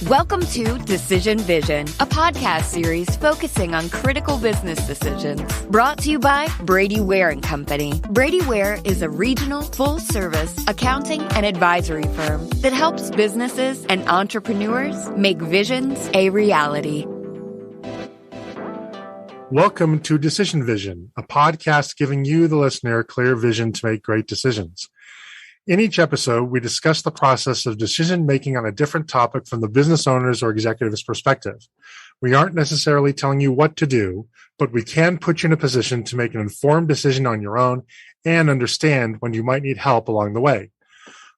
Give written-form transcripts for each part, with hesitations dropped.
Welcome to Decision Vision, a podcast series focusing on critical business decisions. Brought to you by Brady Ware & Company. Brady Ware is a regional, full-service accounting and advisory firm that helps businesses and entrepreneurs make visions a reality. Welcome to Decision Vision, a podcast giving you, the listener, clear vision to make great decisions. In each episode, we discuss the process of decision-making on a different topic from the business owner's or executive's perspective. We aren't necessarily telling you what to do, but we can put you in a position to make an informed decision on your own and understand when you might need help along the way.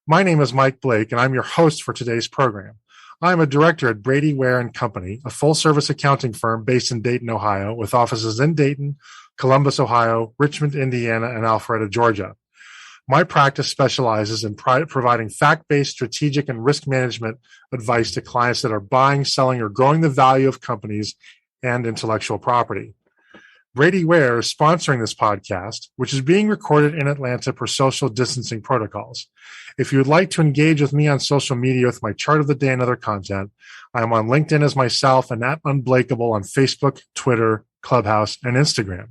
My name is Mike Blake, and I'm your host for today's program. I'm a director at Brady Ware & Company, a full-service accounting firm based in Dayton, Ohio, with offices in Dayton, Columbus, Ohio, Richmond, Indiana, and Alpharetta, Georgia. My practice specializes in providing fact-based strategic and risk management advice to clients that are buying, selling, or growing the value of companies and intellectual property. Brady Ware is sponsoring this podcast, which is being recorded in Atlanta per social distancing protocols. If you would like to engage with me on social media with my chart of the day and other content, I am on LinkedIn as myself and at Unblakeable on Facebook, Twitter, Clubhouse, and Instagram.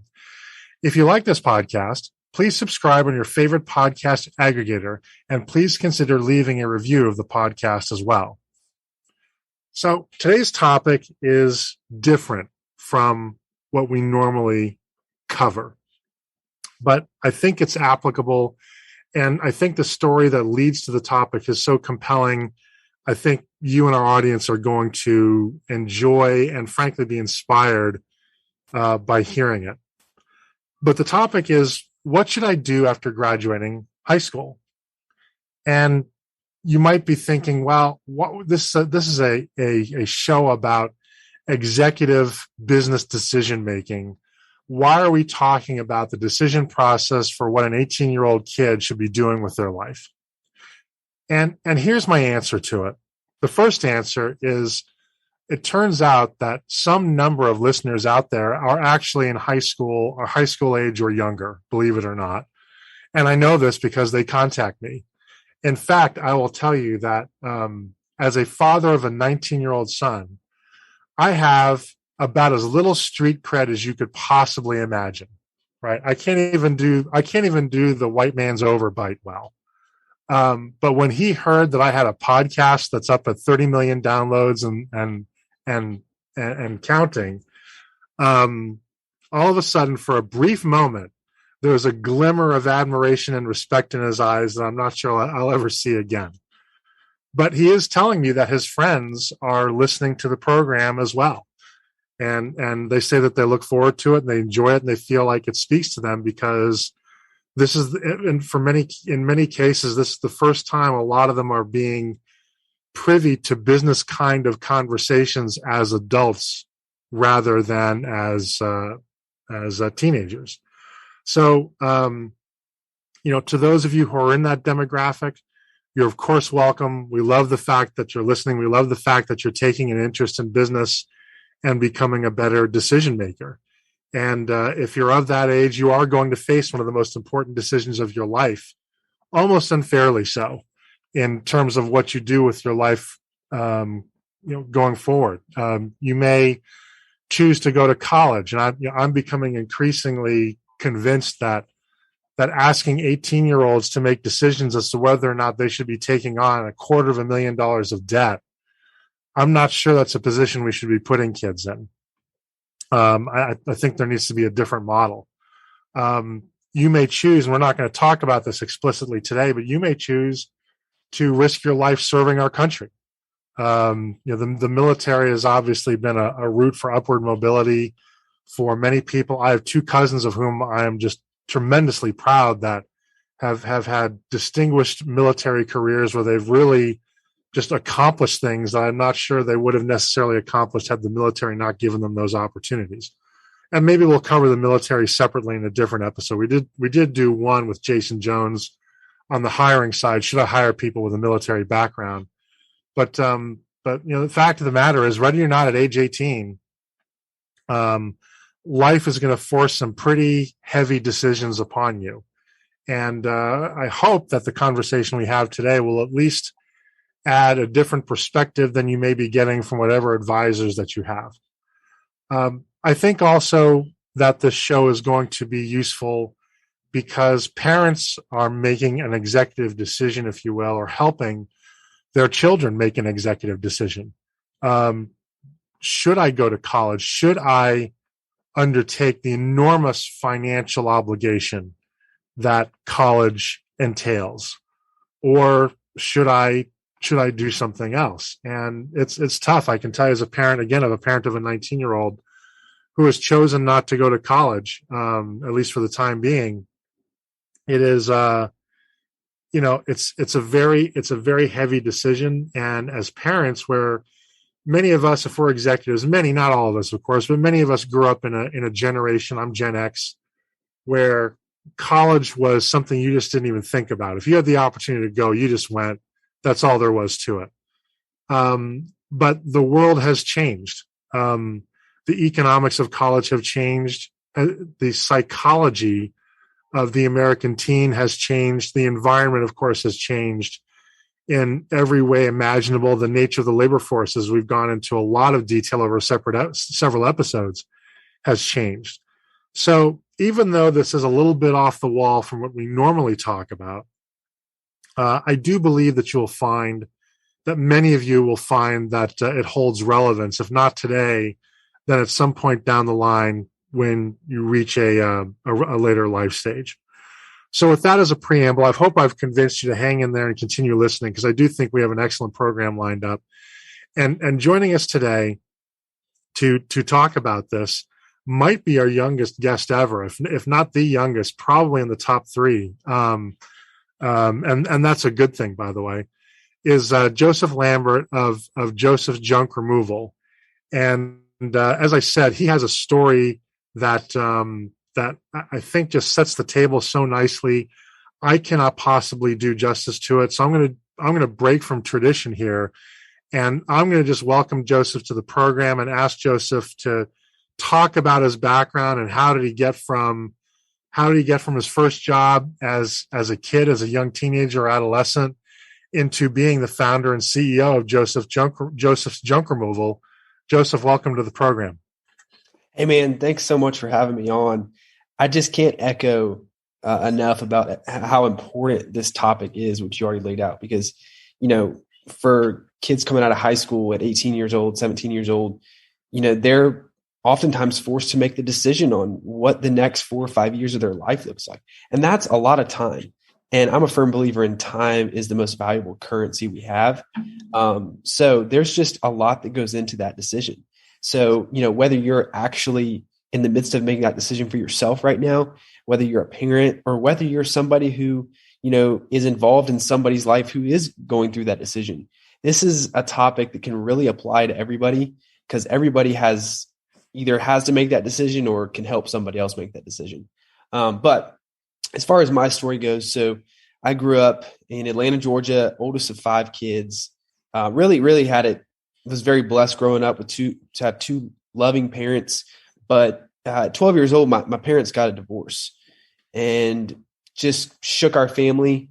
If you like this podcast, please subscribe on your favorite podcast aggregator, and please consider leaving a review of the podcast as well. So today's topic is different from what we normally cover, but I think it's applicable, and I think the story that leads to the topic is so compelling. I think you and our audience are going to enjoy and frankly be inspired by hearing it. But the topic is, what should I do after graduating high school? And you might be thinking, well, this is a show about executive business decision making. Why are we talking about the decision process for what an 18-year-old kid should be doing with their life? And here's my answer to it. The first answer is, it turns out that some number of listeners out there are actually in high school or high school age or younger, believe it or not. And I know this because they contact me. In fact, I will tell you that as a father of a 19-year-old son, I have about as little street cred as you could possibly imagine, right? I can't even do the white man's overbite well. But when he heard that I had a podcast that's up at 30 million downloads and counting, all of a sudden, for a brief moment, there was a glimmer of admiration and respect in his eyes that I'm not sure I'll ever see again. But he is telling me that his friends are listening to the program as well. And they say that they look forward to it and they enjoy it and they feel like it speaks to them, because this is, and in many cases, this is the first time a lot of them are being privy to business kind of conversations as adults rather than as teenagers. So, to those of you who are in that demographic, you're of course welcome. We love the fact that you're listening. We love the fact that you're taking an interest in business and becoming a better decision maker. And if you're of that age, you are going to face one of the most important decisions of your life, almost unfairly so, in terms of what you do with your life, going forward. You may choose to go to college, and I'm becoming increasingly convinced that asking 18-year-olds to make decisions as to whether or not they should be taking on $250,000 of debt, I'm not sure that's a position we should be putting kids in. I think there needs to be a different model. You may choose, and we're not going to talk about this explicitly today, but you may choose to risk your life serving our country. The military has obviously been a route for upward mobility for many people. I have two cousins of whom I am just tremendously proud that have had distinguished military careers where they've really just accomplished things that I'm not sure they would have necessarily accomplished had the military not given them those opportunities. And maybe we'll cover the military separately in a different episode. We did do one with Jason Jones on the hiring side. Should I hire people with a military background? But the fact of the matter is, ready or not, at age 18, life is going to force some pretty heavy decisions upon you. And I hope that the conversation we have today will at least add a different perspective than you may be getting from whatever advisors that you have. I think also that this show is going to be useful because parents are making an executive decision, if you will, or helping their children make an executive decision. Should I go to college? Should I undertake the enormous financial obligation that college entails? Or should I do something else? And it's tough. I can tell you as a parent, again, of a parent of a 19-year-old who has chosen not to go to college, at least for the time being. It is, it's a very heavy decision. And as parents, where many of us, if we're executives, many, not all of us, of course, but many of us grew up in a generation, I'm Gen X, where college was something you just didn't even think about. If you had the opportunity to go, you just went. That's all there was to it. But the world has changed. The economics of college have changed. The psychology of the American teen has changed. The environment, of course, has changed in every way imaginable. The nature of the labor force, as we've gone into a lot of detail over several episodes, has changed. So even though this is a little bit off the wall from what we normally talk about, I do believe that you'll find that many of you will find that it holds relevance, if not today, then at some point down the line when you reach a later life stage. So with that as a preamble, I hope I've convinced you to hang in there and continue listening, because I do think we have an excellent program lined up. And joining us today to talk about this might be our youngest guest ever, if not the youngest, probably in the top three. And that's a good thing, by the way, is Joseph Lambert of Joseph's Junk Removal. And as I said, he has a story that I think just sets the table so nicely. I cannot possibly do justice to it. So I'm going to break from tradition here, and I'm going to just welcome Joseph to the program and ask Joseph to talk about his background and how did he get from his first job as a kid, as a young teenager or adolescent, into being the founder and CEO of Joseph's Junk Removal. Joseph, welcome to the program. Hey, man, thanks so much for having me on. I just can't echo enough about how important this topic is, which you already laid out, because, for kids coming out of high school at 18 years old, 17 years old, they're oftentimes forced to make the decision on what the next 4 or 5 years of their life looks like. And that's a lot of time. And I'm a firm believer in time is the most valuable currency we have. So there's just a lot that goes into that decision. So, whether you're actually in the midst of making that decision for yourself right now, whether you're a parent or whether you're somebody who, is involved in somebody's life who is going through that decision, this is a topic that can really apply to everybody, because everybody has to make that decision or can help somebody else make that decision. But as far as my story goes, so I grew up in Atlanta, Georgia, oldest of 5 kids, really was very blessed growing up to have 2 loving parents. But at 12 years old, my parents got a divorce and just shook our family,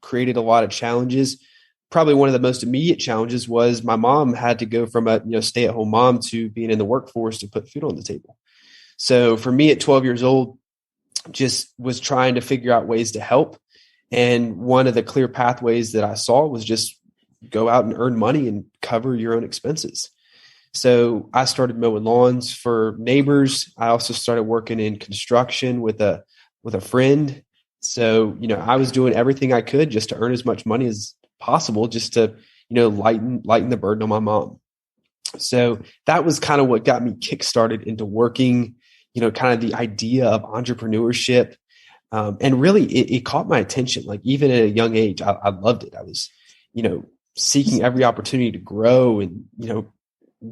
created a lot of challenges. Probably one of the most immediate challenges was my mom had to go from a stay-at-home mom to being in the workforce to put food on the table. So for me at 12 years old, just was trying to figure out ways to help. And one of the clear pathways that I saw was just go out and earn money and cover your own expenses. So I started mowing lawns for neighbors. I also started working in construction with a friend. So, I was doing everything I could just to earn as much money as possible, just to, lighten the burden on my mom. So that was kind of what got me kickstarted into working, kind of the idea of entrepreneurship. And really it caught my attention. Like even at a young age, I loved it. I was, seeking every opportunity to grow and,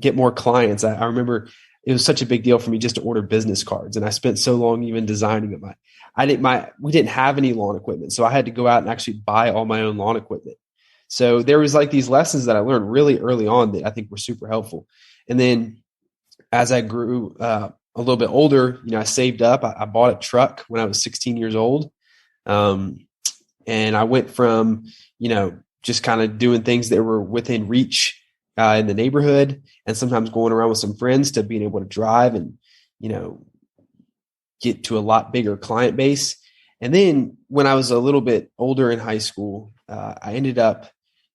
get more clients. I remember it was such a big deal for me just to order business cards. And I spent so long even designing them. We didn't have any lawn equipment. So I had to go out and actually buy all my own lawn equipment. So there was like these lessons that I learned really early on that I think were super helpful. And then as I grew a little bit older, I saved up. I bought a truck when I was 16 years old. And I went from, just kind of doing things that were within reach in the neighborhood, and sometimes going around with some friends, to being able to drive and, get to a lot bigger client base. And then when I was a little bit older in high school, I ended up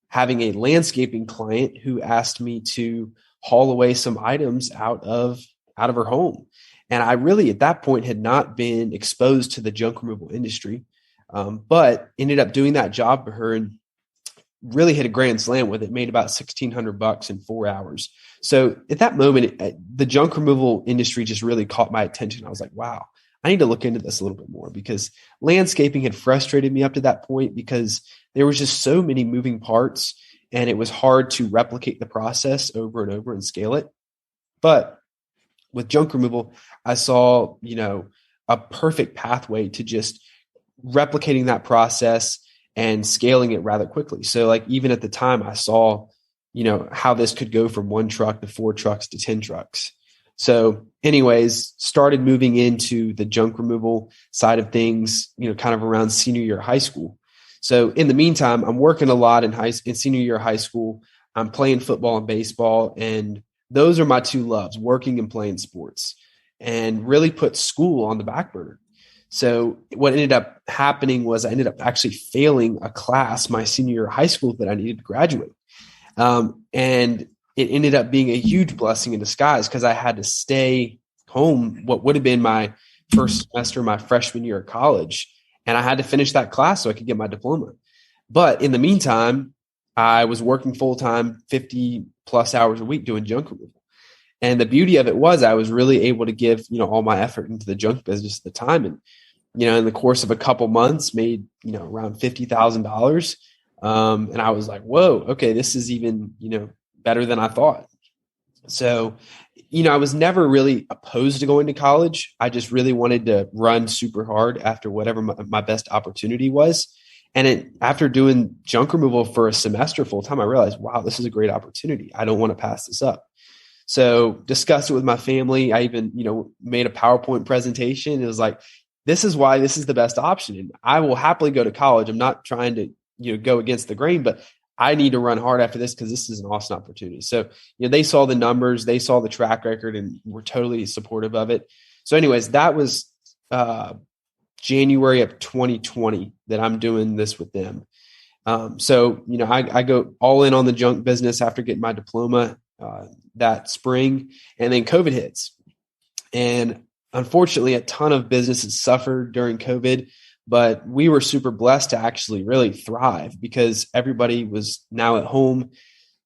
having a landscaping client who asked me to haul away some items out of her home. And I really, at that point, had not been exposed to the junk removal industry, but ended up doing that job for her and really hit a grand slam with it. Made about $1,600 in 4 hours. So at that moment, the junk removal industry just really caught my attention. I was like, wow, I need to look into this a little bit more, because landscaping had frustrated me up to that point, because there was just so many moving parts and it was hard to replicate the process over and over and scale it. But with junk removal, I saw, a perfect pathway to just replicating that process and scaling it rather quickly. So like, even at the time, I saw, how this could go from 1 truck to 4 trucks to 10 trucks. So anyways, started moving into the junk removal side of things, kind of around senior year of high school. So in the meantime, I'm working a lot in senior year of high school. I'm playing football and baseball, and those are my 2 loves, working and playing sports, and really put school on the back burner. So what ended up happening was I ended up actually failing a class my senior year of high school that I needed to graduate. And it ended up being a huge blessing in disguise, because I had to stay home what would have been my first semester, my freshman year of college. And I had to finish that class so I could get my diploma. But in the meantime, I was working full-time, 50 plus hours a week doing junk removal. And the beauty of it was I was really able to give, all my effort into the junk business at the time. And, in the course of a couple months, made, around $50,000. And I was like, whoa, okay, this is even, better than I thought. So, I was never really opposed to going to college. I just really wanted to run super hard after whatever my best opportunity was. And after doing junk removal for a semester full time, I realized, wow, this is a great opportunity. I don't want to pass this up. So discussed it with my family. I even, made a PowerPoint presentation. It was like, this is why this is the best option. And I will happily go to college. I'm not trying to, go against the grain, but I need to run hard after this, because this is an awesome opportunity. So, they saw the numbers, they saw the track record, and were totally supportive of it. So anyways, that was January of 2020 that I'm doing this with them. So, I go all in on the junk business after getting my diploma that spring, and then COVID hits. And unfortunately, a ton of businesses suffered during COVID. But we were super blessed to actually really thrive, because everybody was now at home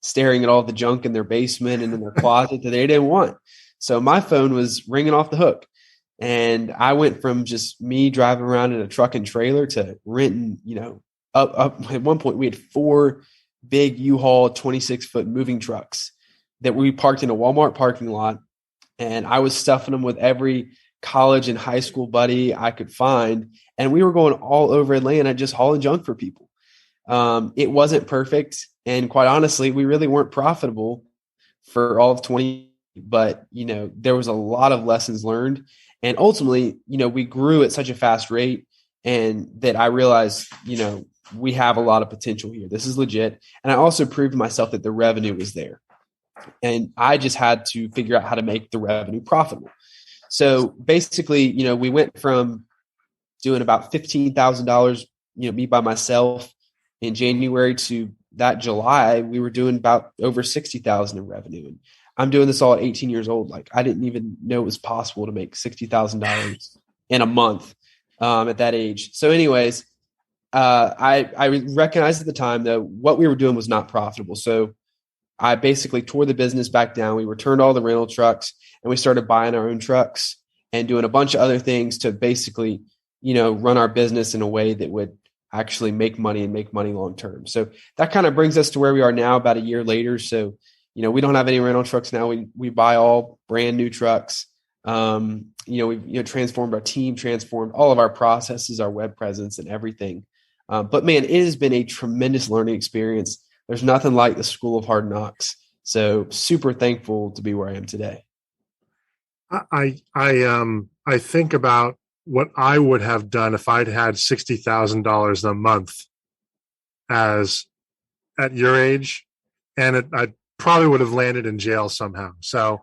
staring at all the junk in their basement and in their closet that they didn't want. So my phone was ringing off the hook. And I went from just me driving around in a truck and trailer to renting, up at one point we had 4 big U-Haul 26-foot moving trucks that we parked in a Walmart parking lot. And I was stuffing them with every college and high school buddy I could find. And we were going all over Atlanta just hauling junk for people. It wasn't perfect. And quite honestly, we really weren't profitable for all of 20, but, there was a lot of lessons learned. And ultimately, we grew at such a fast rate, and that I realized, we have a lot of potential here. This is legit. And I also proved to myself that the revenue was there. And I just had to figure out how to make the revenue profitable. So basically, we went from doing about $15,000, me by myself in January, to that July, we were doing about over $60,000 in revenue. And I'm doing this all at 18 years old. Like, I didn't even know it was possible to make $60,000 in a month at that age. So anyways, I recognized at the time that what we were doing was not profitable. So I basically tore the business back down. We returned all the rental trucks, and we started buying our own trucks and doing a bunch of other things to basically, run our business in a way that would actually make money and make money long term. So that kind of brings us to where we are now, about a year later. So, we don't have any rental trucks now. We buy all brand new trucks. We've transformed our team, transformed all of our processes, our web presence, and everything. But man, it has been a tremendous learning experience. There's nothing like the school of hard knocks. So super thankful to be where I am today. I think about what I would have done if I'd had $60,000 a month as at your age, and I probably would have landed in jail somehow. So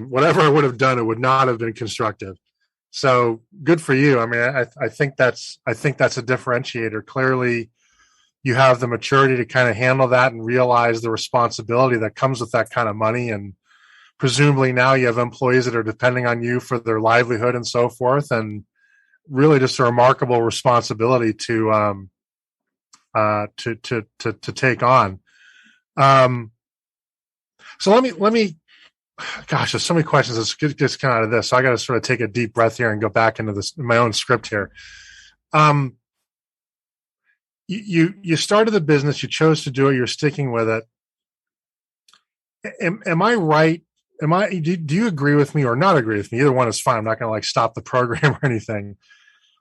whatever I would have done, it would not have been constructive. So good for you. I mean, I think that's a differentiator. Clearly, you have the maturity to kind of handle that and realize the responsibility that comes with that kind of money. And presumably now you have employees that are depending on you for their livelihood and so forth. And really just a remarkable responsibility to take on. So let me, gosh, there's so many questions that just come out of this. So I got to sort of take a deep breath here and go back into my own script here. You started the business, you chose to do it, you're sticking with it. Am I right? Do you agree with me or not agree with me? Either one is fine. I'm not going to stop the program or anything.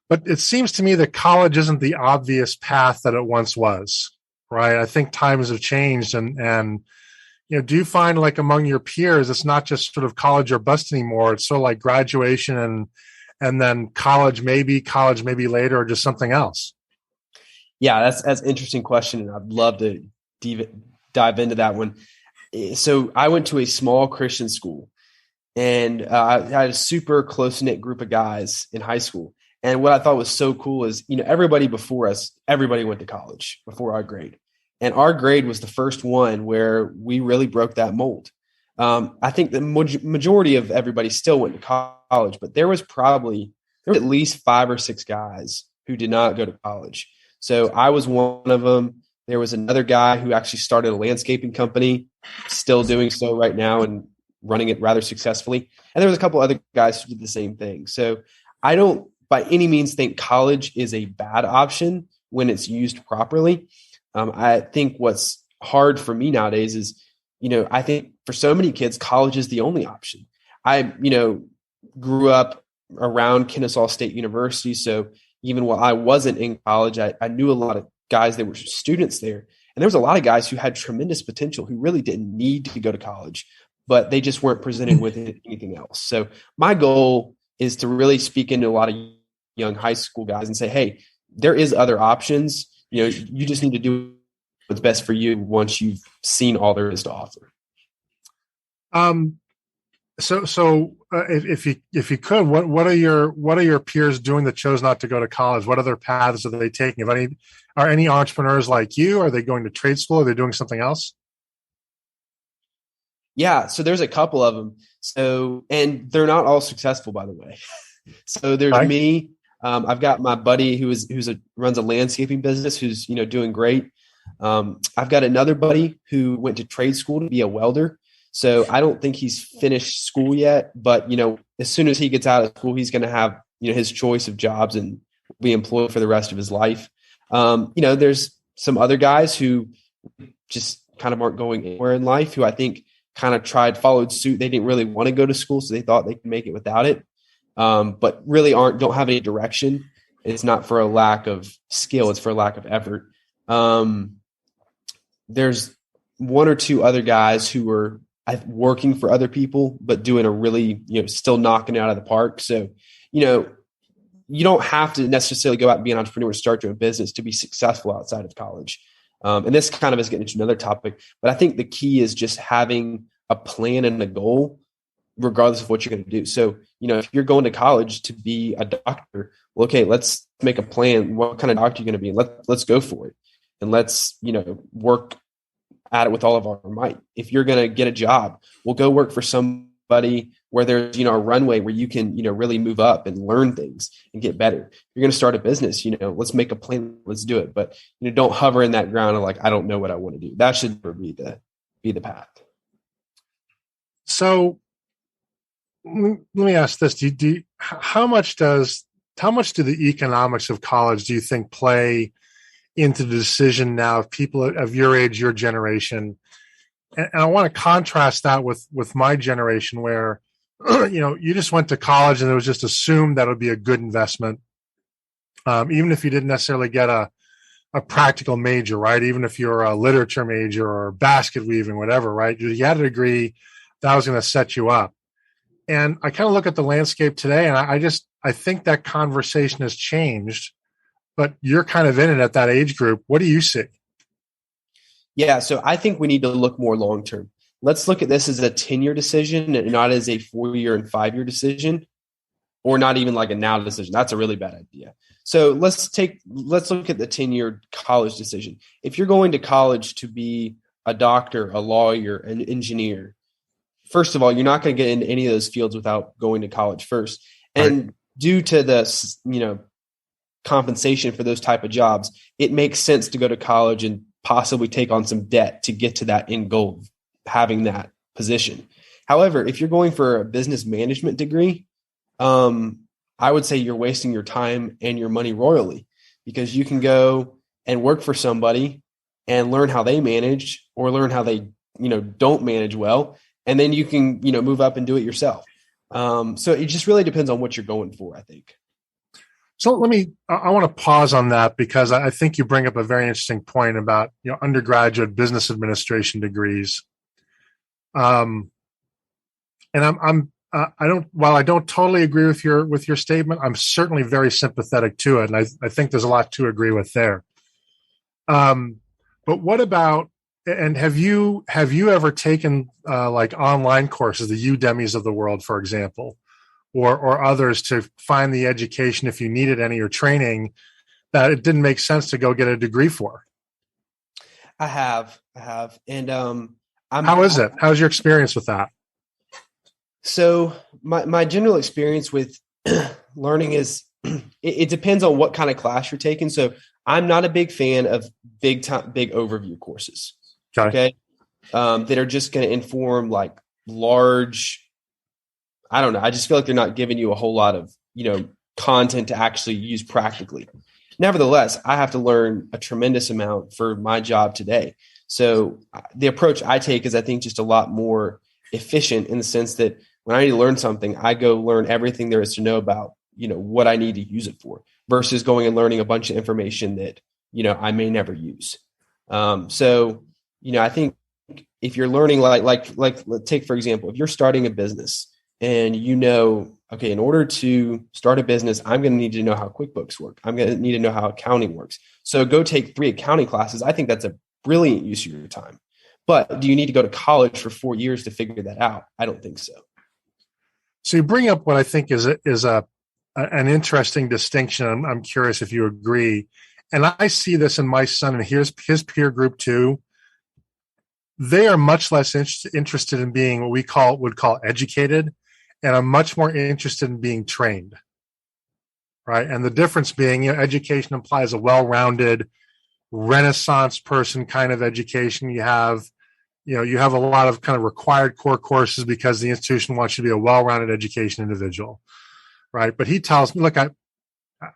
But it seems to me that college isn't the obvious path that it once was, right? I think times have changed, and do you find among your peers, it's not just sort of college or bust anymore? It's sort of like graduation and then college maybe later, or just something else. Yeah, that's an interesting question, and I'd love to dive into that one. So I went to a small Christian school, and I had a super close-knit group of guys in high school. And what I thought was so cool is, everybody before us, everybody went to college before our grade. And our grade was the first one where we really broke that mold. I think the majority of everybody still went to college, but there was at least 5 or 6 guys who did not go to college. So I was one of them. There was another guy who actually started a landscaping company, still doing so right now and running it rather successfully. And there was a couple other guys who did the same thing. So I don't by any means think college is a bad option when it's used properly. I think what's hard for me nowadays is, I think for so many kids, college is the only option. I, grew up around Kennesaw State University. So even while I wasn't in college, I knew a lot of guys that were students there. And there was a lot of guys who had tremendous potential who really didn't need to go to college, but they just weren't presented with anything else. So my goal is to really speak into a lot of young high school guys and say, hey, there is other options. You just need to do what's best for you once you've seen all there is to offer. If you could, what are your peers doing that chose not to go to college? What other paths are they taking? Are any entrepreneurs like you? Are they going to trade school? Are they doing something else? Yeah, so there's a couple of them. And they're not all successful, by the way. So there's me. I've got my buddy who runs a landscaping business who's doing great. I've got another buddy who went to trade school to be a welder. So I don't think he's finished school yet, but as soon as he gets out of school, he's going to have his choice of jobs and be employed for the rest of his life. There's some other guys who just kind of aren't going anywhere in life, who I think kind of followed suit. They didn't really want to go to school, so they thought they could make it without it. But really don't have any direction. It's not for a lack of skill. It's for a lack of effort. There's 1 or 2 other guys who are working for other people, but doing a really, still knocking it out of the park. So, you don't have to necessarily go out and be an entrepreneur to start your own business to be successful outside of college. And this kind of is getting into another topic, but I think the key is just having a plan and a goal, regardless of what you're going to do. So, if you're going to college to be a doctor, well, okay, let's make a plan. What kind of doctor you're going to be? And let's go for it. And let's, work at it with all of our might. If you're going to get a job, we'll go work for somebody where there's, a runway where you can, really move up and learn things and get better. If you're going to start a business, let's make a plan, let's do it. But, don't hover in that ground of I don't know what I want to do. That should be the path. So let me ask this. How much do the economics of college, do you think, play into the decision now of people of your age, your generation? And I want to contrast that with my generation, where, you just went to college and it was just assumed that it would be a good investment. Even if you didn't necessarily get a practical major, right? Even if you're a literature major or basket weaving, whatever, right? You had a degree that was going to set you up. And I kind of look at the landscape today, and I think that conversation has changed, but you're kind of in it at that age group. What do you see? Yeah. So I think we need to look more long-term. Let's look at this as a 10-year decision and not as a 4-year and 5-year decision, or not even like a now decision. That's a really bad idea. So let's look at the 10-year college decision. If you're going to college to be a doctor, a lawyer, an engineer, first of all, you're not going to get into any of those fields without going to college first. And due to the, compensation for those type of jobs, it makes sense to go to college and possibly take on some debt to get to that end goal of having that position. However, if you're going for a business management degree, I would say you're wasting your time and your money royally, because you can go and work for somebody and learn how they manage, or learn how they, don't manage well. And then you can, move up and do it yourself. So it just really depends on what you're going for, I think. So I want to pause on that, because I think you bring up a very interesting point about, undergraduate business administration degrees. And while I don't totally agree with your statement, I'm certainly very sympathetic to it. And I think there's a lot to agree with there. But what about, and have you ever taken like online courses, the Udemys of the world, for example, or others, to find the education, if you needed any, or training that it didn't make sense to go get a degree for? I have. And how is it? How's your experience with that? So my general experience with learning is it depends on what kind of class you're taking. So I'm not a big fan of big overview courses. Okay. That are just going to inform like large, I don't know. I just feel like they're not giving you a whole lot of, content to actually use practically. Nevertheless, I have to learn a tremendous amount for my job today. So the approach I take is, I think, just a lot more efficient, in the sense that when I need to learn something, I go learn everything there is to know about, what I need to use it for, versus going and learning a bunch of information that, I may never use. So, I think if you're learning, like take, for example, if you're starting a business and okay, in order to start a business, I'm going to need to know how QuickBooks work. I'm going to need to know how accounting works. So go take 3 accounting classes. I think that's a brilliant use of your time. But do you need to go to college for 4 years to figure that out? I don't think so. So you bring up what I think is an interesting distinction. I'm curious if you agree. And I see this in my son and his peer group too. They are much less interested in being what we would call educated, and are much more interested in being trained. Right. And the difference being, education implies a well-rounded Renaissance person kind of education. You have a lot of kind of required core courses because the institution wants you to be a well-rounded education individual. Right. But he tells me, look,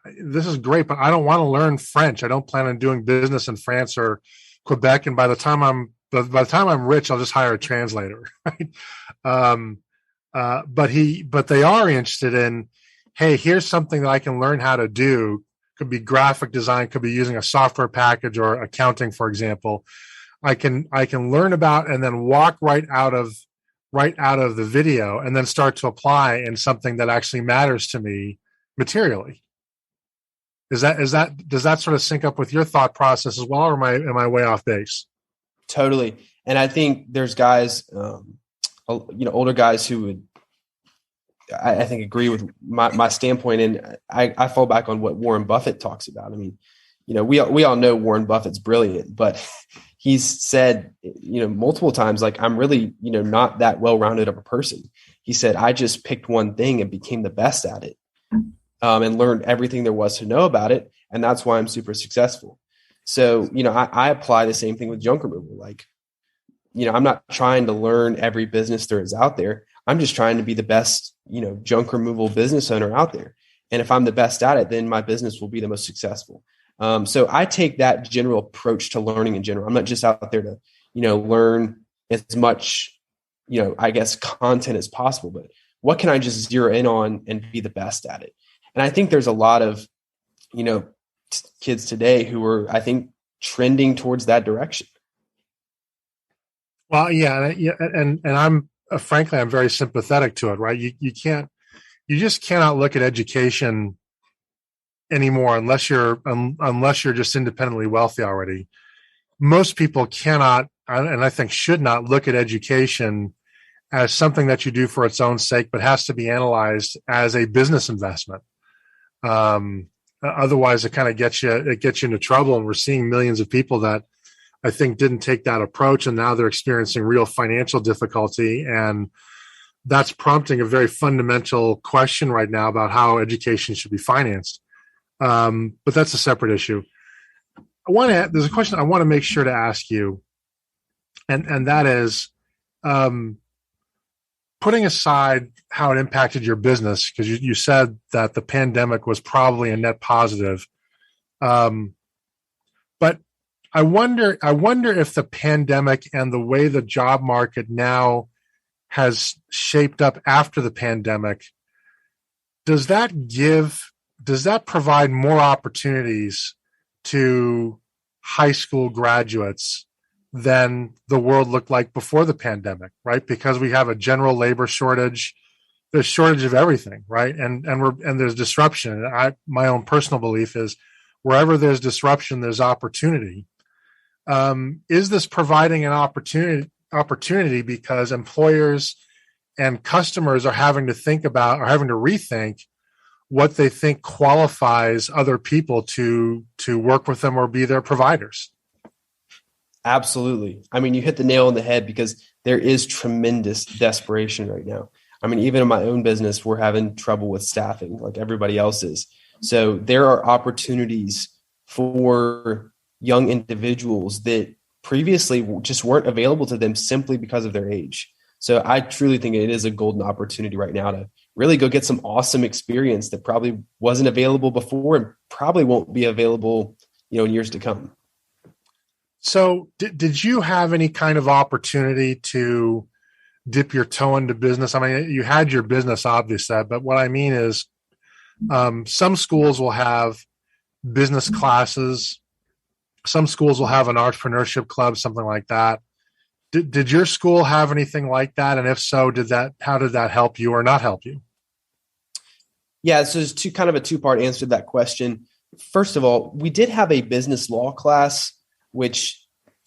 this is great, but I don't want to learn French. I don't plan on doing business in France or Quebec. And by the time I'm rich, I'll just hire a translator. Right. But they are interested in, hey, here's something that I can learn how to do. Could be graphic design, could be using a software package, or accounting, for example. I can learn about, and then walk right out of the video, and then start to apply in something that actually matters to me materially. Does that sort of sync up with your thought process as well, or am I way off base? Totally. And I think there's guys, older guys who would, I think, agree with my standpoint. And I fall back on what Warren Buffett talks about. I mean, we all know Warren Buffett's brilliant, but he's said, multiple times, like, I'm really, not that well-rounded of a person. He said, I just picked one thing and became the best at it, and learned everything there was to know about it. And that's why I'm super successful. So, I apply the same thing with junk removal. Like, I'm not trying to learn every business there is out there. I'm just trying to be the best, junk removal business owner out there. And if I'm the best at it, then my business will be the most successful. So I take that general approach to learning in general. I'm not just out there to, learn as much, I guess, content as possible, but what can I just zero in on and be the best at it? And I think there's a lot of, kids today who are, I think, trending towards that direction. Well, yeah. And I'm, frankly, I'm very sympathetic to it, right? You just cannot look at education anymore unless you're just independently wealthy already. most people cannot, and I think should not, look at education as something that you do for its own sake, but has to be analyzed as a business investment. Otherwise, it kind of gets you into trouble. And we're seeing millions of people that I think didn't take that approach, and now they're experiencing real financial difficulty. And that's prompting a very fundamental question right now about how education should be financed. But that's a separate issue. There's a question I want to make sure to ask you, and that is, putting aside how it impacted your business, because you said that the pandemic was probably a net positive. But I wonder if the pandemic and the way the job market now has shaped up after the pandemic, does that provide more opportunities to high school graduates than the world looked like before the pandemic, right? Because we have a general labor shortage. There's shortage of everything, right? And there's disruption. My own personal belief is wherever there's disruption, there's opportunity. Is this providing an opportunity because employers and customers are having to rethink what they think qualifies other people to work with them or be their providers? Absolutely. I mean, you hit the nail on the head, because there is tremendous desperation right now. I mean, even in my own business, we're having trouble with staffing like everybody else is. So there are opportunities for young individuals that previously just weren't available to them simply because of their age. So I truly think it is a golden opportunity right now to really go get some awesome experience that probably wasn't available before and probably won't be available, in years to come. So did you have any kind of opportunity to dip your toe into business? I mean, you had your business, obviously, but what I mean is some schools will have business classes. Some schools will have an entrepreneurship club, something like that. Did your school have anything like that? And if so, how did that help you or not help you? Yeah, so there's a two-part answer to that question. First of all, we did have a business law class, which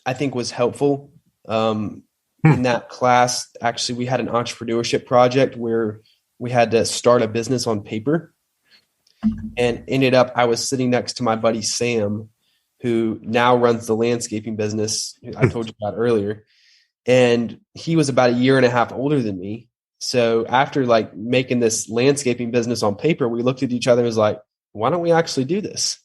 I think was helpful. In that class, actually, we had an entrepreneurship project where we had to start a business on paper, and ended up, I was sitting next to my buddy, Sam, who now runs the landscaping business I told you about earlier. And he was about a year and a half older than me. So after making this landscaping business on paper, we looked at each other and was like, why don't we actually do this?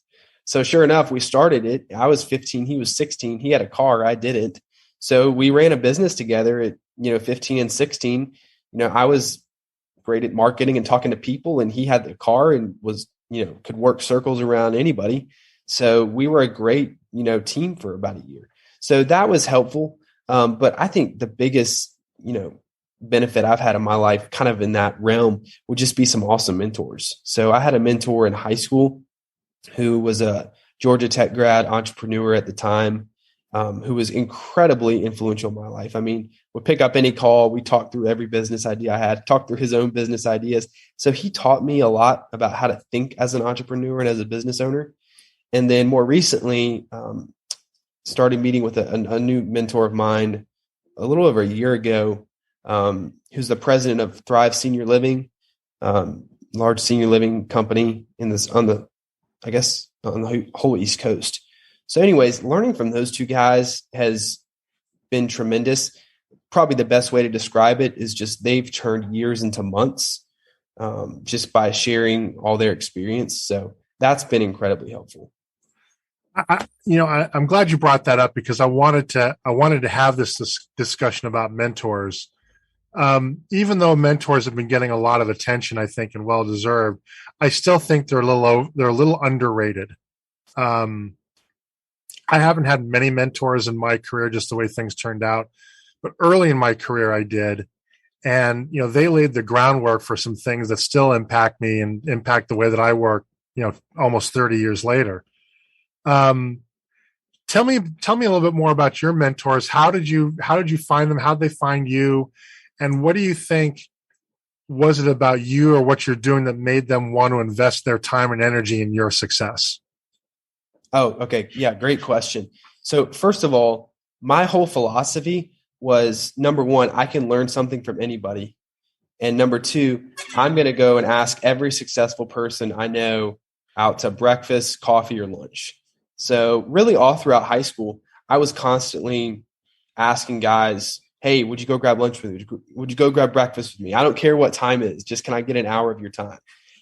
So sure enough, we started it. I was 15, he was 16. He had a car, I didn't. So we ran a business together at 15 and 16. I was great at marketing and talking to people, and he had the car and was could work circles around anybody. So we were a great team for about a year. So that was helpful. But I think the biggest benefit I've had in my life, kind of in that realm, would just be some awesome mentors. So I had a mentor in high school who was a Georgia Tech grad entrepreneur at the time, who was incredibly influential in my life. I mean, would pick up any call. We talked through every business idea I had, talked through his own business ideas. So he taught me a lot about how to think as an entrepreneur and as a business owner. And then more recently, started meeting with a new mentor of mine a little over a year ago, who's the president of Thrive Senior Living, large senior living company on the whole East Coast. So anyways, learning from those two guys has been tremendous. Probably the best way to describe it is just they've turned years into months, just by sharing all their experience. So that's been incredibly helpful. I'm glad you brought that up, because I wanted to have this discussion about mentors. Even though mentors have been getting a lot of attention, I think, and well deserved, I still think they're a little underrated. I haven't had many mentors in my career, just the way things turned out, but early in my career I did, and they laid the groundwork for some things that still impact me and impact the way that I work. Almost 30 years later. Tell me a little bit more about your mentors. How did you find them? How did they find you? And what do you think was it about you or what you're doing that made them want to invest their time and energy in your success? Oh, okay. Yeah. Great question. So first of all, my whole philosophy was, number one, I can learn something from anybody. And number two, I'm going to go and ask every successful person I know out to breakfast, coffee, or lunch. So really all throughout high school, I was constantly asking guys, hey, would you go grab lunch with me? Would you go grab breakfast with me? I don't care what time it is. Just can I get an hour of your time?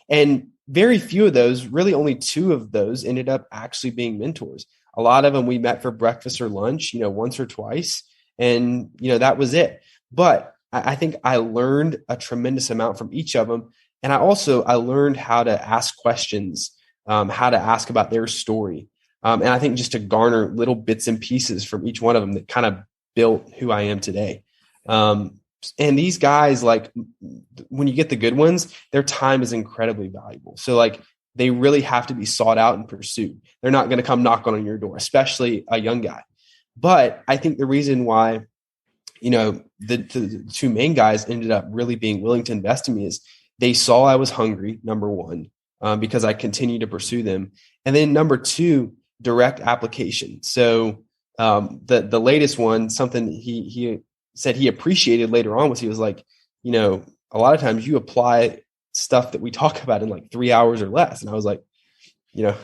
And very few of those, really only 2 of those ended up actually being mentors. A lot of them we met for breakfast or lunch, once or twice. And, that was it. But I think I learned a tremendous amount from each of them. And I learned how to ask questions, how to ask about their story. And I think just to garner little bits and pieces from each one of them that kind of built who I am today. And these guys, like, when you get the good ones, their time is incredibly valuable. So like, they really have to be sought out and pursued. They're not going to come knock on your door, especially a young guy. But I think the reason why, the 2 main guys ended up really being willing to invest in me is they saw I was hungry, number one, because I continued to pursue them. And then number 2, direct application. So the latest one, something he said he appreciated later on was, he was like, a lot of times you apply stuff that we talk about in like 3 hours or less. And I was like, yeah,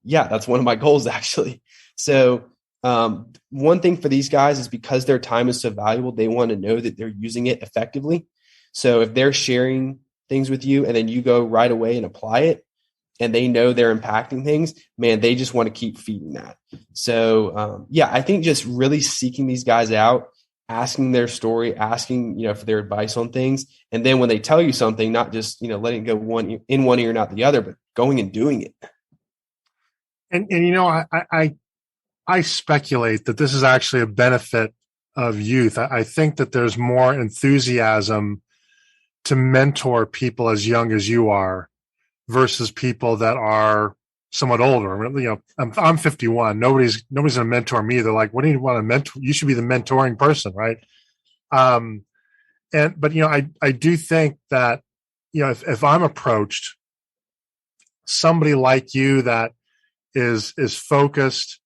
that's one of my goals actually. So one thing for these guys is, because their time is so valuable, they want to know that they're using it effectively. So if they're sharing things with you and then you go right away and apply it, and they know they're impacting things, man, they just want to keep feeding that. So I think just really seeking these guys out, asking their story, asking, for their advice on things. And then when they tell you something, not just, letting it go one ear, not the other, but going and doing it. And I speculate that this is actually a benefit of youth. I think that there's more enthusiasm to mentor people as young as you are versus people that are somewhat older. I'm 51. Nobody's going to mentor me. They're like, what do you want to mentor? You should be the mentoring person, right? But I do think that, if I'm approached, somebody like you that is focused,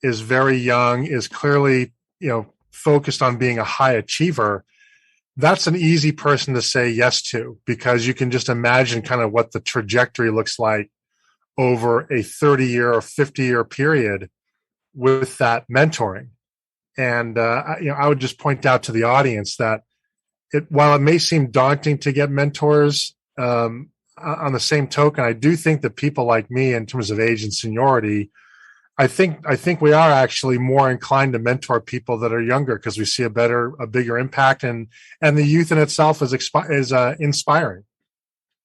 is very young, is clearly, focused on being a high achiever, that's an easy person to say yes to, because you can just imagine kind of what the trajectory looks like over a 30-year or 50-year period with that mentoring. And, I would just point out to the audience that while it may seem daunting to get mentors, on the same token, I do think that people like me, in terms of age and seniority, I think we are actually more inclined to mentor people that are younger, because we see a bigger impact, and the youth in itself is inspiring.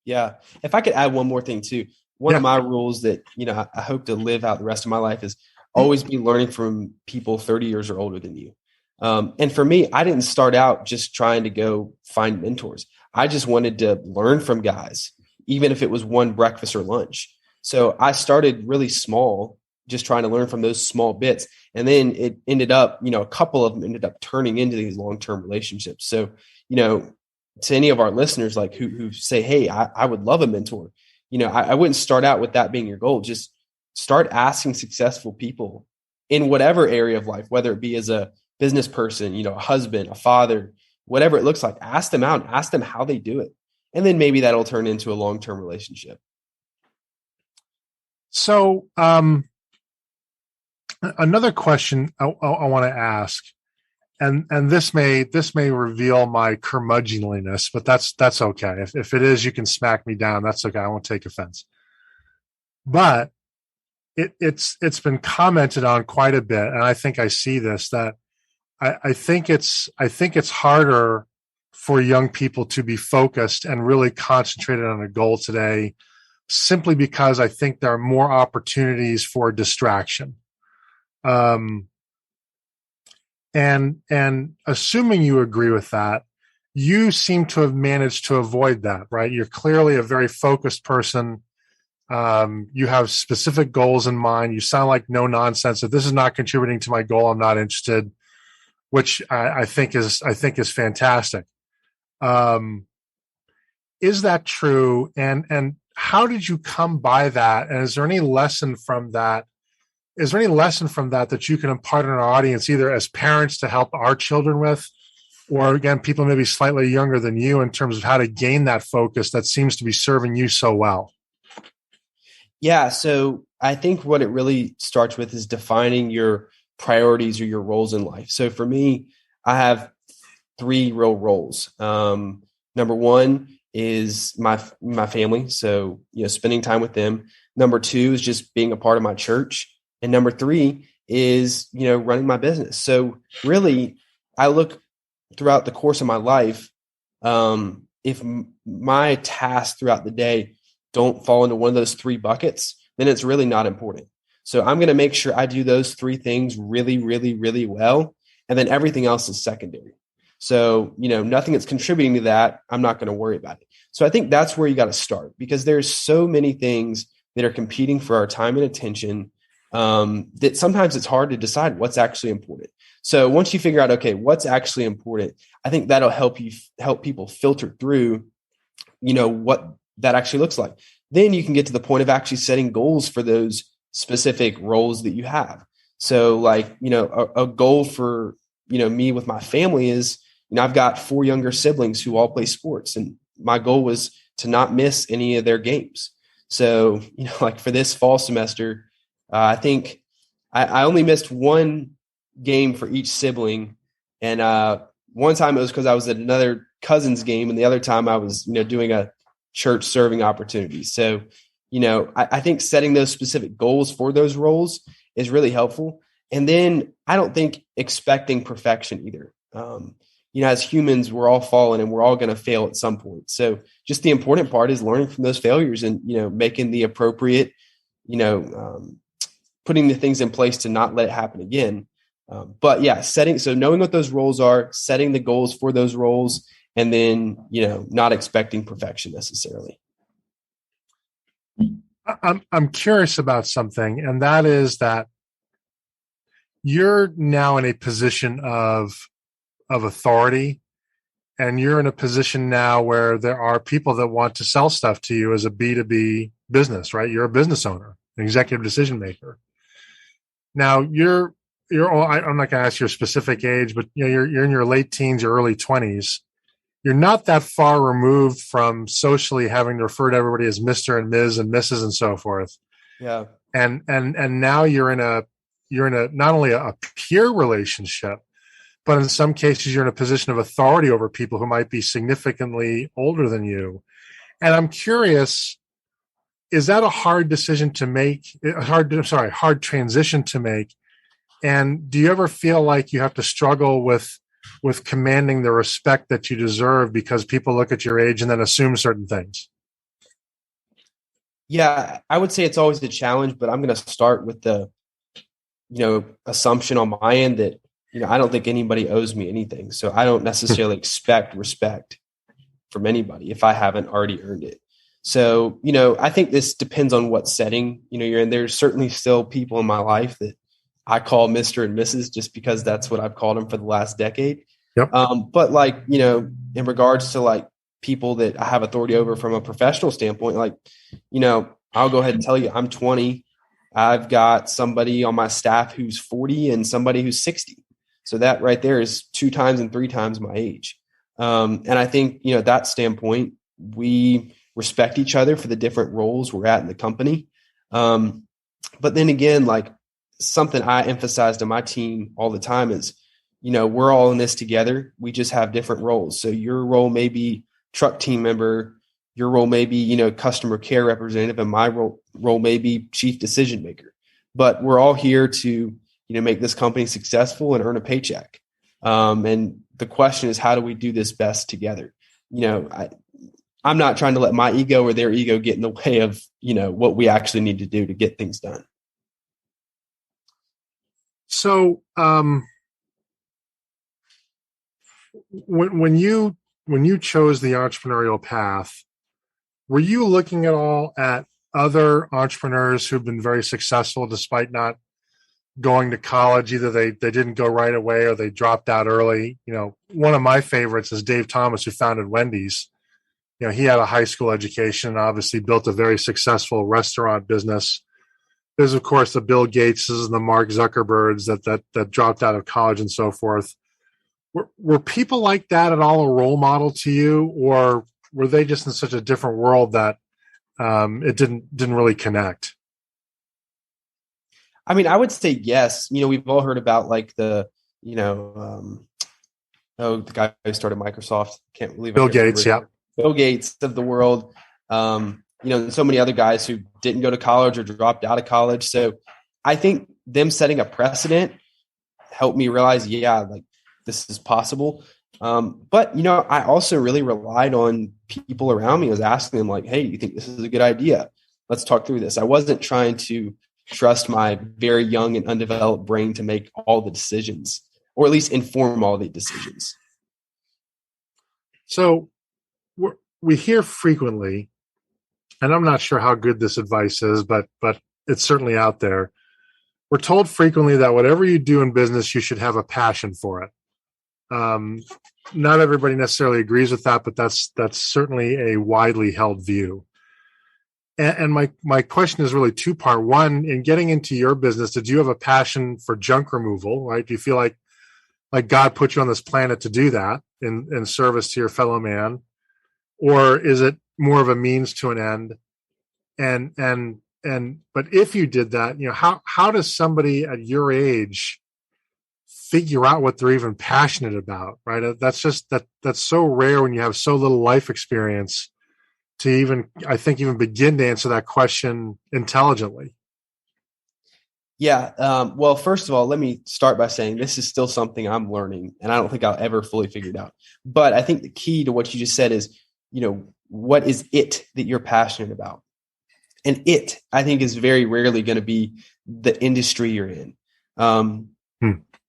Yeah. If I could add one more thing too, one of my rules that, I hope to live out the rest of my life is always be learning from people 30 years or older than you. And for me, I didn't start out just trying to go find mentors. I just wanted to learn from guys, even if it was one breakfast or lunch. So I started really small, just trying to learn from those small bits. And then it ended up, a couple of them ended up turning into these long-term relationships. So, to any of our listeners, like who say, hey, I would love a mentor, I wouldn't start out with that being your goal. Just start asking successful people in whatever area of life, whether it be as a business person, a husband, a father, whatever it looks like, ask them out and ask them how they do it. And then maybe that'll turn into a long-term relationship. So, another question I want to ask, and this may reveal my curmudgeonliness, but that's okay. If it is, you can smack me down. That's okay. I won't take offense. But it's been commented on quite a bit, and I think I see this, that I think it's harder for young people to be focused and really concentrated on a goal today, simply because I think there are more opportunities for distraction. And assuming you agree with that, you seem to have managed to avoid that, right? You're clearly a very focused person. You have specific goals in mind. You sound like no nonsense. If this is not contributing to my goal, I'm not interested, which I think is fantastic. Is that true? And how did you come by that? And is there any lesson from that is there any lesson from that you can impart on our audience, either as parents to help our children with, or again, people maybe slightly younger than you, in terms of how to gain that focus that seems to be serving you so well? Yeah. So I think what it really starts with is defining your priorities or your roles in life. So for me, I have 3 real roles. Number 1 is my family. So, spending time with them. Number 2 is just being a part of my church. And number 3 is, running my business. So really, I look throughout the course of my life, if my tasks throughout the day don't fall into one of those 3 buckets, then it's really not important. So I'm going to make sure I do those 3 things really, really, really well. And then everything else is secondary. So, nothing that's contributing to that, I'm not going to worry about it. So I think that's where you got to start, because there's so many things that are competing for our time and attention, that sometimes it's hard to decide what's actually important. So once you figure out, okay, what's actually important, I think that'll help people filter through, what that actually looks like. Then you can get to the point of actually setting goals for those specific roles that you have. So like, a goal for, me with my family is, I've got 4 younger siblings who all play sports, and my goal was to not miss any of their games. So, like for this fall semester, I think I only missed 1 game for each sibling. And one time it was because I was at another cousin's game, and the other time I was, doing a church serving opportunity. So, I think setting those specific goals for those roles is really helpful. And then I don't think expecting perfection either. As humans, we're all fallen and we're all going to fail at some point. So just the important part is learning from those failures and, making the appropriate, putting the things in place to not let it happen again. But yeah, knowing what those roles are, setting the goals for those roles, and then, not expecting perfection necessarily. I'm curious about something, and that is that you're now in a position of authority, and you're in a position now where there are people that want to sell stuff to you as a B2B business, right? You're a business owner, an executive decision maker. Now I'm not going to ask your specific age, but you're in your late teens or early 20s. You're not that far removed from socially having to refer to everybody as Mr. and Ms. and Mrs. and so forth. Yeah. And now you're in a not only a peer relationship, but in some cases you're in a position of authority over people who might be significantly older than you. And I'm curious, is that a hard decision to make? Hard transition to make? And do you ever feel like you have to struggle with commanding the respect that you deserve because people look at your age and then assume certain things? Yeah, I would say it's always a challenge, but I'm going to start with the, assumption on my end that, I don't think anybody owes me anything. So I don't necessarily expect respect from anybody if I haven't already earned it. So, I think this depends on what setting, you're in. There's certainly still people in my life that I call Mr. and Mrs. just because that's what I've called them for the last decade. Yep. But like, in regards to like people that I have authority over from a professional standpoint, like, I'll go ahead and tell you I'm 20. I've got somebody on my staff who's 40 and somebody who's 60. So that right there is 2 times and 3 times my age. And I think, that standpoint, we respect each other for the different roles we're at in the company. But then again, like something I emphasize to my team all the time is, we're all in this together. We just have different roles. So your role may be truck team member. Your role may be, customer care representative, and my role may be chief decision maker. But we're all here to, make this company successful and earn a paycheck. And the question is, how do we do this best together? I'm not trying to let my ego or their ego get in the way of, what we actually need to do to get things done. So, when you chose the entrepreneurial path, were you looking at all at other entrepreneurs who've been very successful despite not going to college? Either they didn't go right away or they dropped out early. One of my favorites is Dave Thomas, who founded Wendy's. He had a high school education and obviously built a very successful restaurant business. There's, of course, the Bill Gateses and the Mark Zuckerbergs that dropped out of college and so forth. Were people like that at all a role model to you, or were they just in such a different world that it didn't really connect? I mean, I would say yes. We've all heard about like the guy who started Microsoft. Can't believe Bill Gates. Yeah, Bill Gates of the world. So many other guys who didn't go to college or dropped out of college. So I think them setting a precedent helped me realize, like this is possible. But I also really relied on people around me. I was asking them like, hey, do you think this is a good idea? Let's talk through this. I wasn't trying to trust my very young and undeveloped brain to make all the decisions, or at least inform all the decisions. So we hear frequently, and I'm not sure how good this advice is, but it's certainly out there. We're told frequently that whatever you do in business, you should have a passion for it. Not everybody necessarily agrees with that, but that's certainly a widely held view. And my question is really two-part. One, in getting into your business, did you have a passion for junk removal, right? Do you feel like God put you on this planet to do that in service to your fellow man? Or is it more of a means to an end? But if you did that, how does somebody at your age figure out what they're even passionate about, right? That's so rare when you have so little life experience to even begin to answer that question intelligently. Yeah. Well, first of all, let me start by saying this is still something I'm learning, and I don't think I'll ever fully figure it out. But I think the key to what you just said is, what is it that you're passionate about? And it, I think, is very rarely going to be the industry you're in.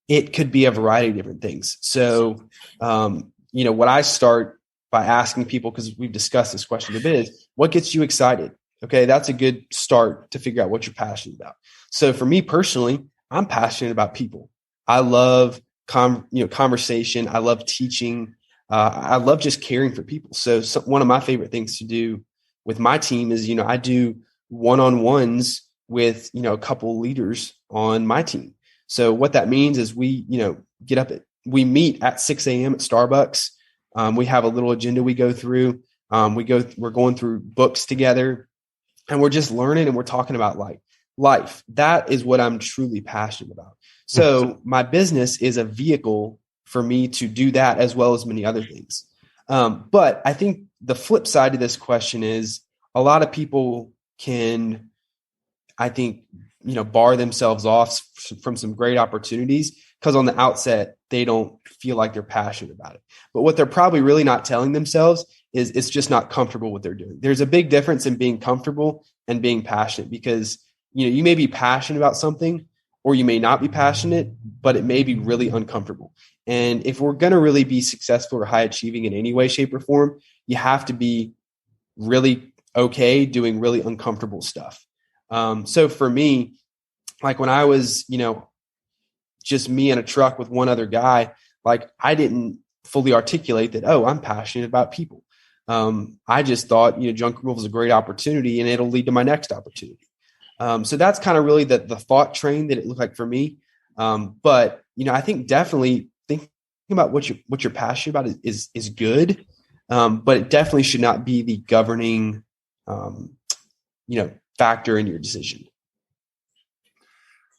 It could be a variety of different things. So, what I start by asking people, because we've discussed this question a bit, is what gets you excited? Okay, that's a good start to figure out what you're passionate about. So for me personally, I'm passionate about people. I love conversation. I love teaching. I love just caring for people. So one of my favorite things to do with my team is, I do one-on-ones with, a couple leaders on my team. So what that means is we meet at 6 a.m. at Starbucks. We have a little agenda we go through. We're going through books together, and we're just learning, and we're talking about life. That is what I'm truly passionate about. So my business is a vehicle for me to do that, as well as many other things. But I think the flip side of this question is a lot of people can, bar themselves off from some great opportunities because on the outset, they don't feel like they're passionate about it. But what they're probably really not telling themselves is it's just not comfortable what they're doing. There's a big difference in being comfortable and being passionate, because, you may be passionate about something, or you may not be passionate, but it may be really uncomfortable. And if we're going to really be successful or high achieving in any way, shape, or form, you have to be really okay doing really uncomfortable stuff. So for me, like when I was, just me in a truck with one other guy, I didn't fully articulate that, I'm passionate about people. I just thought, junk removal is a great opportunity and it'll lead to my next opportunity. So that's kind of really the thought train that it looked like for me. But, I think definitely thinking about what you're passionate about is good. But it definitely should not be the governing, factor in your decision.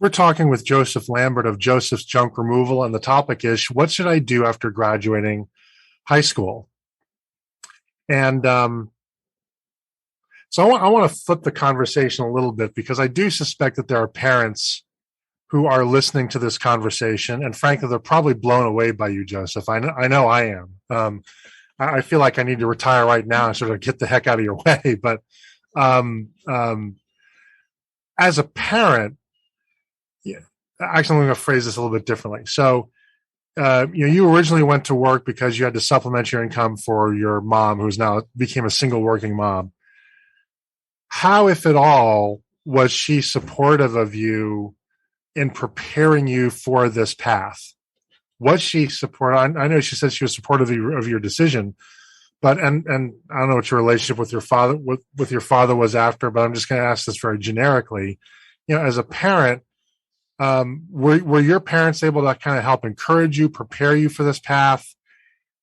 We're talking with Joseph Lambert of Joseph's Junk Removal, and the topic is, what should I do after graduating high school? And so I want to flip the conversation a little bit, because I do suspect that there are parents who are listening to this conversation, and frankly, they're probably blown away by you, Joseph. I know I am. I feel like I need to retire right now and sort of get the heck out of your way. But as a parent, actually, I'm going to phrase this a little bit differently. So, you originally went to work because you had to supplement your income for your mom, who's now became a single working mom. How, if at all, was she supportive of you in preparing you for this path? Was she supportive? I know she said she was supportive of your decision, but and I don't know what your relationship with your father was after, but I'm just going to ask this very generically. as a parent, were your parents able to kind of help encourage you, prepare you for this path?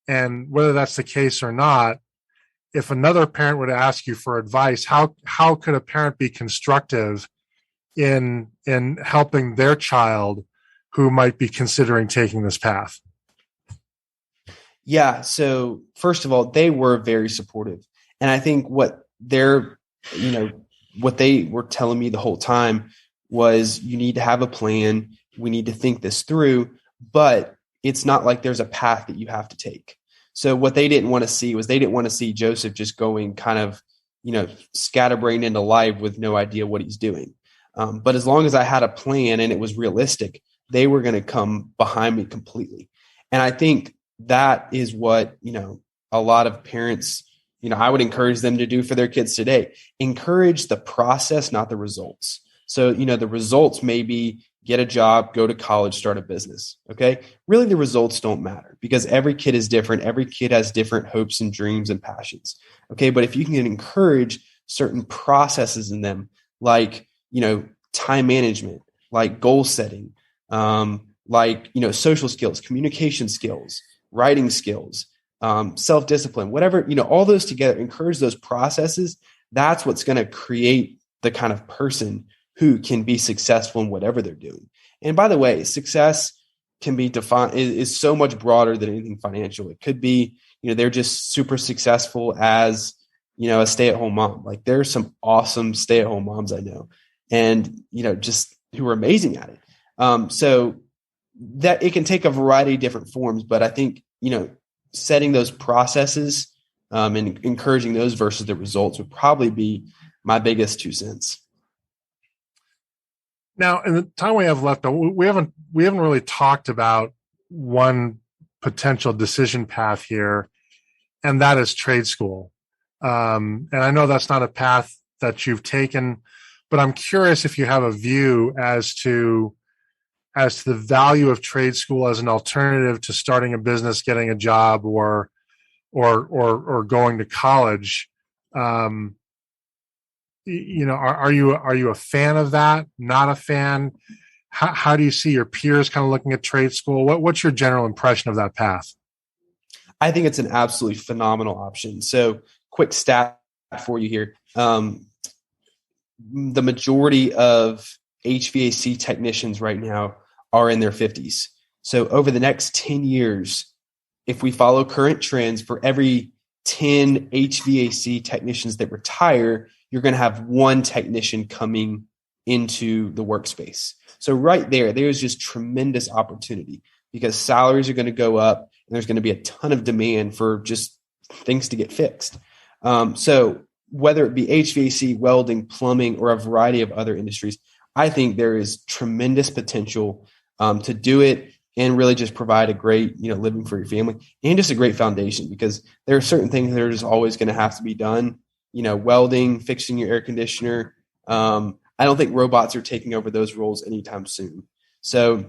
And whether that's the case or not, if another parent were to ask you for advice, how could a parent be constructive in helping their child who might be considering taking this path? Yeah. So first of all, they were very supportive. And I think what they were telling me the whole time was, you need to have a plan. We need to think this through, but it's not like there's a path that you have to take. So what they didn't want to see was, they didn't want to see Joseph just going kind of, scatterbrained into life with no idea what he's doing. But as long as I had a plan and it was realistic, they were going to come behind me completely. And I think that is what, a lot of parents, I would encourage them to do for their kids today. Encourage the process, not the results. So, the results may be get a job, go to college, start a business. Okay. Really, the results don't matter because every kid is different. Every kid has different hopes and dreams and passions. Okay. But if you can encourage certain processes in them, like, time management, like goal setting, social skills, communication skills, writing skills, self-discipline, whatever, all those together, encourage those processes. That's what's going to create the kind of person who can be successful in whatever they're doing. And by the way, success can be defined is so much broader than anything financial. It could be, they're just super successful as, a stay-at-home mom. Like, there's some awesome stay-at-home moms I know, and, just who are amazing at it. So that it can take a variety of different forms, but I think, setting those processes and encouraging those versus the results would probably be my biggest 2 cents. Now, in the time we have left, we haven't really talked about one potential decision path here, and that is trade school. And I know that's not a path that you've taken, but I'm curious if you have a view as to the value of trade school as an alternative to starting a business, getting a job, or going to college. Are you a fan of that? Not a fan? How do you see your peers kind of looking at trade school? What's your general impression of that path? I think it's an absolutely phenomenal option. So, quick stat for you here. The majority of HVAC technicians right now are in their 50s. So over the next 10 years, if we follow current trends, for every 10 HVAC technicians that retire, you're going to have one technician coming into the workspace. So right there's just tremendous opportunity because salaries are going to go up and there's going to be a ton of demand for just things to get fixed. So whether it be HVAC, welding, plumbing, or a variety of other industries, I think there is tremendous potential to do it and really just provide a great, living for your family and just a great foundation, because there are certain things that are just always going to have to be done. Welding, fixing your air conditioner. I don't think robots are taking over those roles anytime soon. So,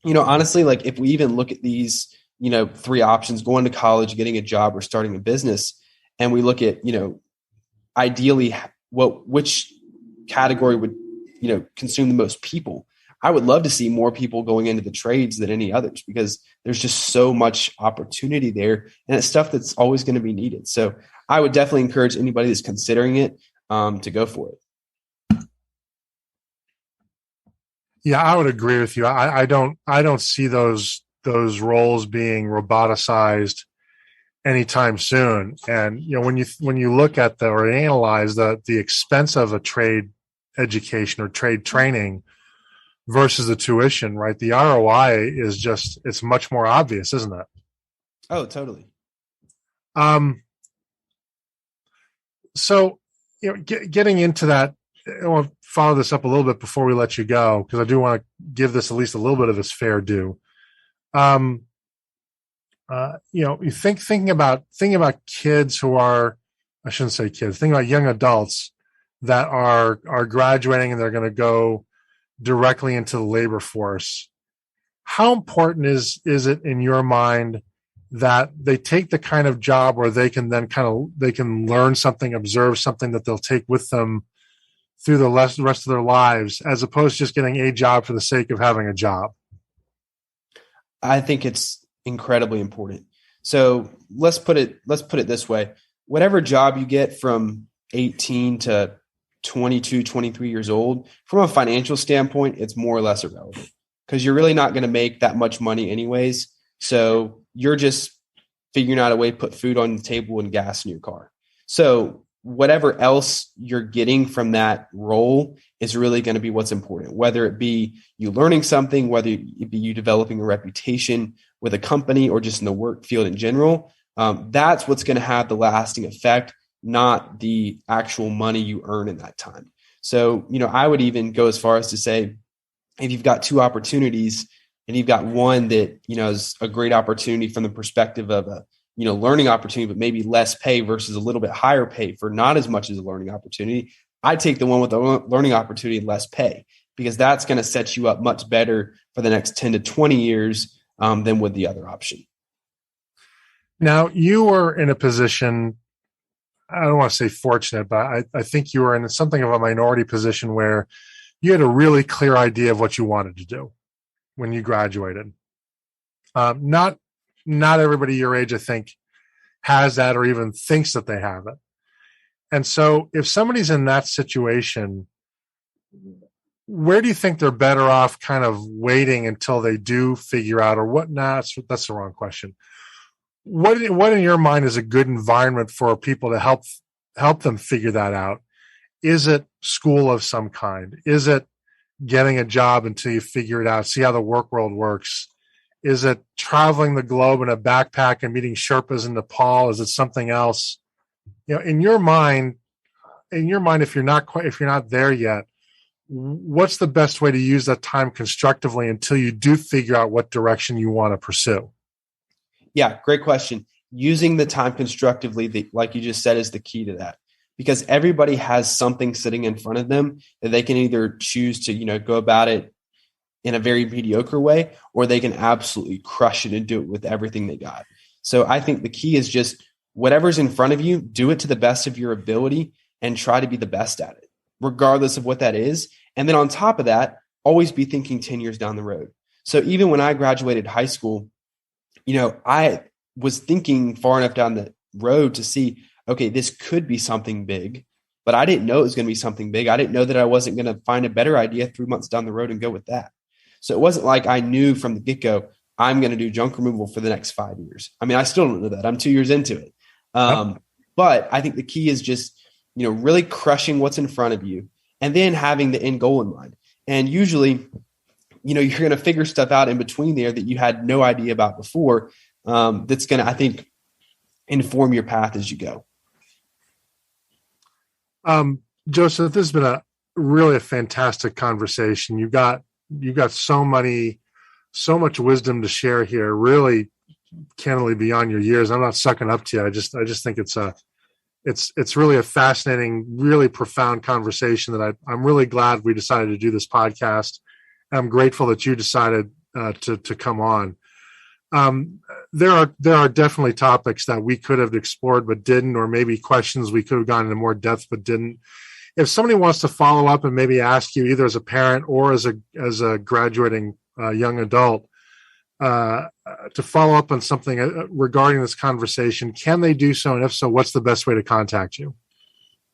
honestly, like if we even look at these, 3 options, going to college, getting a job, or starting a business, and we look at, ideally which category would, consume the most people, I would love to see more people going into the trades than any others, because there's just so much opportunity there, and it's stuff that's always going to be needed. So I would definitely encourage anybody that's considering it to go for it. Yeah, I would agree with you. I don't see those roles being roboticized anytime soon. And when you look at or analyze the expense of a trade education or trade training versus the tuition, right? The ROI is it's much more obvious, isn't it? Oh, totally. So, getting into that, I want to follow this up a little bit before we let you go, because I do want to give this at least a little bit of its fair due. You thinking about kids who are, I shouldn't say kids, thinking about young adults that are graduating and they're going to go directly into the labor force. How important is it in your mind that they take the kind of job where they can then they can learn something, observe something that they'll take with them through the rest of their lives, as opposed to just getting a job for the sake of having a job? I think it's incredibly important. So let's put it this way. Whatever job you get from 18 to 22, 23 years old, from a financial standpoint, it's more or less irrelevant because you're really not going to make that much money anyways. So you're just figuring out a way to put food on the table and gas in your car. So whatever else you're getting from that role is really going to be what's important, whether it be you learning something, whether it be you developing a reputation with a company or just in the work field in general. That's what's going to have the lasting effect, not the actual money you earn in that time. So, I would even go as far as to say, if you've got two opportunities and you've got one that, is a great opportunity from the perspective of a, learning opportunity, but maybe less pay versus a little bit higher pay for not as much as a learning opportunity, I take the one with the learning opportunity and less pay, because that's going to set you up much better for the next 10 to 20 years than with the other option. Now, you were in a position, I don't want to say fortunate, but I think you were in something of a minority position where you had a really clear idea of what you wanted to do when you graduated. Not everybody your age, I think, has that or even thinks that they have it. And so if somebody's in that situation, where do you think they're better off kind of waiting until they do figure out, or what? Nah, that's the wrong question. What in your mind is a good environment for people to help them figure that out? Is it school of some kind? Is it getting a job until you figure it out, see how the work world works? Is it traveling the globe in a backpack and meeting Sherpas in Nepal? Is it something else? In your mind, if you're not there yet, what's the best way to use that time constructively until you do figure out what direction you want to pursue? Yeah, great question. Using the time constructively, like you just said, is the key to that, because everybody has something sitting in front of them that they can either choose to, go about it in a very mediocre way, or they can absolutely crush it and do it with everything they got. So I think the key is just whatever's in front of you, do it to the best of your ability and try to be the best at it, regardless of what that is. And then on top of that, always be thinking 10 years down the road. So even when I graduated high school, I was thinking far enough down the road to see, okay, this could be something big, but I didn't know it was going to be something big. I didn't know that I wasn't going to find a better idea 3 months down the road and go with that. So it wasn't like I knew from the get-go, I'm going to do junk removal for the next 5 years. I mean, I still don't know that. I'm 2 years into it. But I think the key is just, really crushing what's in front of you and then having the end goal in mind. And usually, you're going to figure stuff out in between there that you had no idea about before. That's going to, I think, inform your path as you go. Joseph, this has been really a fantastic conversation. You got so much wisdom to share here, really candidly beyond your years. I'm not sucking up to you. I just think it's really a fascinating, really profound conversation that I'm really glad we decided to do this podcast. I'm grateful that you decided to come on. There are definitely topics that we could have explored but didn't, or maybe questions we could have gone into more depth but didn't. If somebody wants to follow up and maybe ask you either as a parent or as a graduating young adult to follow up on something regarding this conversation, can they do so? And if so, what's the best way to contact you?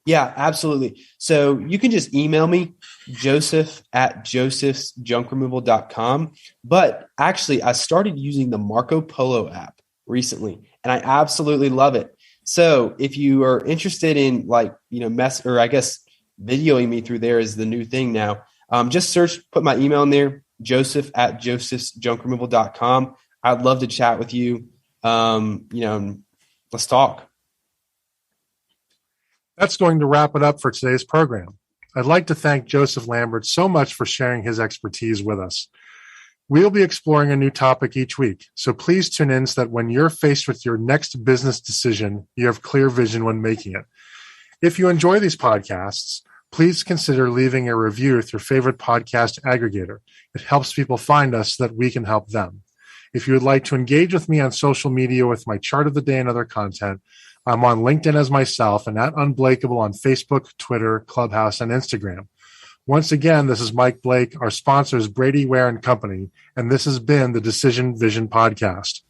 Yeah, absolutely. So you can just email me, joseph@josephsjunkremoval.com. But actually, I started using the Marco Polo app recently, and I absolutely love it. So if you are interested in videoing me through there is the new thing now. Just put my email in there, joseph@josephsjunkremoval.com. I'd love to chat with you. Let's talk. That's going to wrap it up for today's program. I'd like to thank Joseph Lambert so much for sharing his expertise with us. We'll be exploring a new topic each week, so please tune in so that when you're faced with your next business decision, you have clear vision when making it. If you enjoy these podcasts, please consider leaving a review with your favorite podcast aggregator. It helps people find us so that we can help them. If you would like to engage with me on social media with my chart of the day and other content, I'm on LinkedIn as myself and at Unblakeable on Facebook, Twitter, Clubhouse, and Instagram. Once again, this is Mike Blake. Our sponsor is Brady Ware and Company, and this has been the Decision Vision Podcast.